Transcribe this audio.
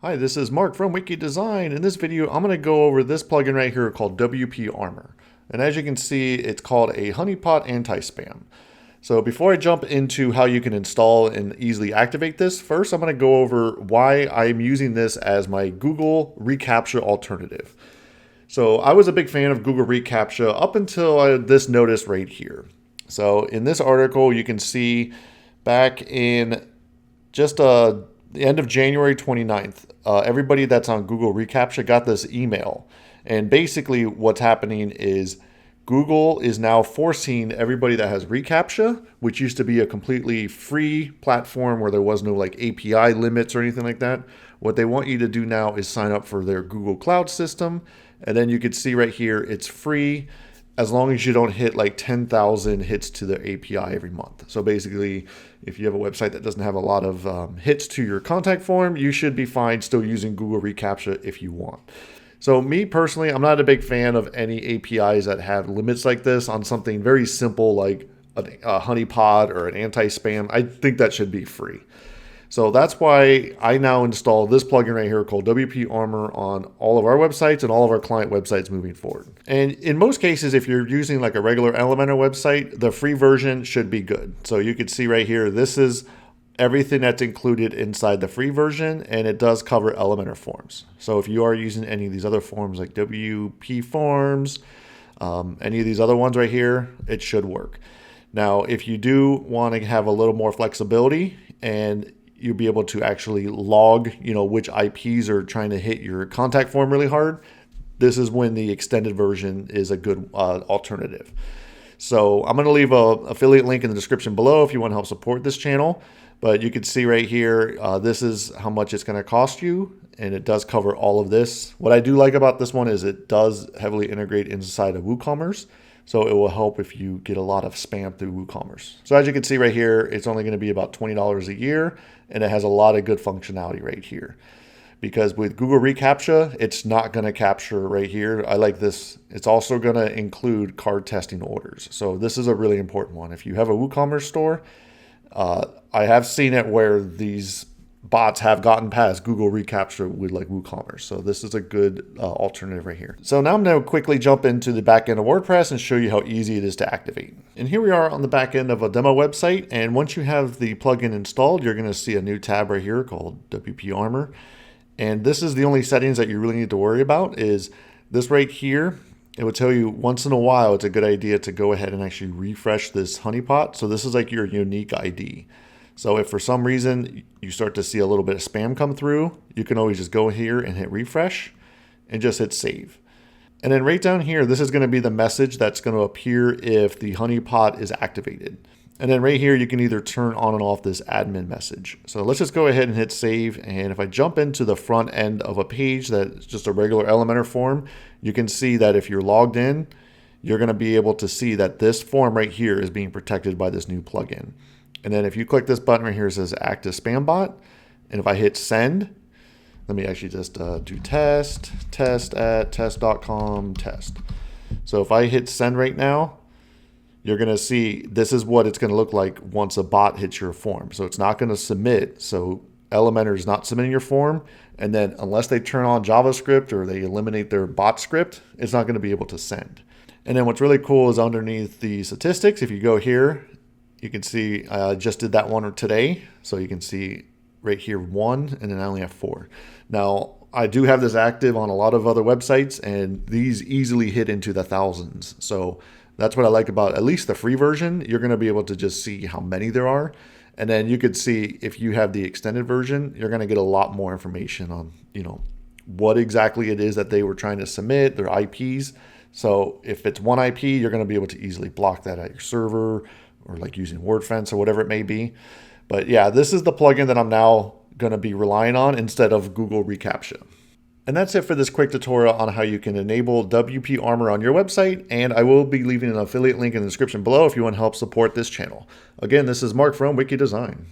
Hi, this is Mark from Wiki Design. In this video, I'm going to go over this plugin right here called WP Armour. And as you can see, it's called a honeypot anti-spam. So before I jump into how you can install and easily activate this, first I'm going to go over why I'm using this as my Google reCAPTCHA alternative. So I was a big fan of Google reCAPTCHA up until this notice right here. So in this article, you can see back in just the end of January 29th, everybody that's on Google reCAPTCHA got this email. And basically what's happening is Google is now forcing everybody that has reCAPTCHA, which used to be a completely free platform where there was no like API limits or anything like that. What they want you to do now is sign up for their Google Cloud system. And then you can see right here, it's free as long as you don't hit like 10,000 hits to the API every month. So basically, if you have a website that doesn't have a lot of hits to your contact form, you should be fine still using Google reCAPTCHA if you want. So me personally, I'm not a big fan of any APIs that have limits like this on something very simple like a honeypot or an anti-spam. I think that should be free. So that's why I now install this plugin right here called WP Armour on all of our websites and all of our client websites moving forward. And in most cases, if you're using like a regular Elementor website, the free version should be good. So you can see right here, this is everything that's included inside the free version, and it does cover Elementor forms. So if you are using any of these other forms like WP forms, any of these other ones right here, it should work. Now, if you do want to have a little more flexibility and you'll be able to actually log, which IPs are trying to hit your contact form really hard, this is when the extended version is a good alternative. So I'm going to leave an affiliate link in the description below if you want to help support this channel. But you can see right here, this is how much it's going to cost you, and it does cover all of this. What I do like about this one is it does heavily integrate inside of WooCommerce. So it will help if you get a lot of spam through WooCommerce. So as you can see right here, it's only going to be about $20 a year, and it has a lot of good functionality right here. Because with Google reCAPTCHA, it's not going to capture right here. I like this. It's also going to include card testing orders. So this is a really important one. If you have a WooCommerce store, I have seen it where these bots have gotten past Google reCAPTCHA with like WooCommerce. So this is a good alternative right here. So now I'm going to quickly jump into the back end of WordPress and show you how easy it is to activate. And here we are on the back end of a demo website. And once you have the plugin installed, you're going to see a new tab right here called WP Armour. And this is the only settings that you really need to worry about is this right here. It will tell you once in a while, it's a good idea to go ahead and actually refresh this honeypot. So this is like your unique ID. So if for some reason you start to see a little bit of spam come through, you can always just go here and hit refresh and just hit save. And then right down here, this is going to be the message that's going to appear if the honeypot is activated. And then right here, you can either turn on and off this admin message. So let's just go ahead and hit save. And if I jump into the front end of a page that's just a regular Elementor form, you can see that if you're logged in, you're going to be able to see that this form right here is being protected by this new plugin. And then if you click this button right here, it says active spam bot. And if I hit send, let me actually just do test at test.com test. So if I hit send right now, you're going to see this is what it's going to look like once a bot hits your form. So it's not going to submit. So Elementor is not submitting your form. And then unless they turn on JavaScript or they eliminate their bot script, it's not going to be able to send. And then what's really cool is underneath the statistics, if you go here, you can see I just did that one today. So you can see right here 1, and then I only have 4. Now, I do have this active on a lot of other websites, and these easily hit into the thousands. So that's what I like about at least the free version. You're going to be able to just see how many there are. And then you could see if you have the extended version, you're going to get a lot more information on, what exactly it is that they were trying to submit, their IPs. So if it's one IP, you're going to be able to easily block that at your server or like using WordFence or whatever it may be. But yeah, this is the plugin that I'm now going to be relying on instead of Google reCAPTCHA. And that's it for this quick tutorial on how you can enable WP Armour on your website. And I will be leaving an affiliate link in the description below if you want to help support this channel. Again, this is Mark from Wiki Design.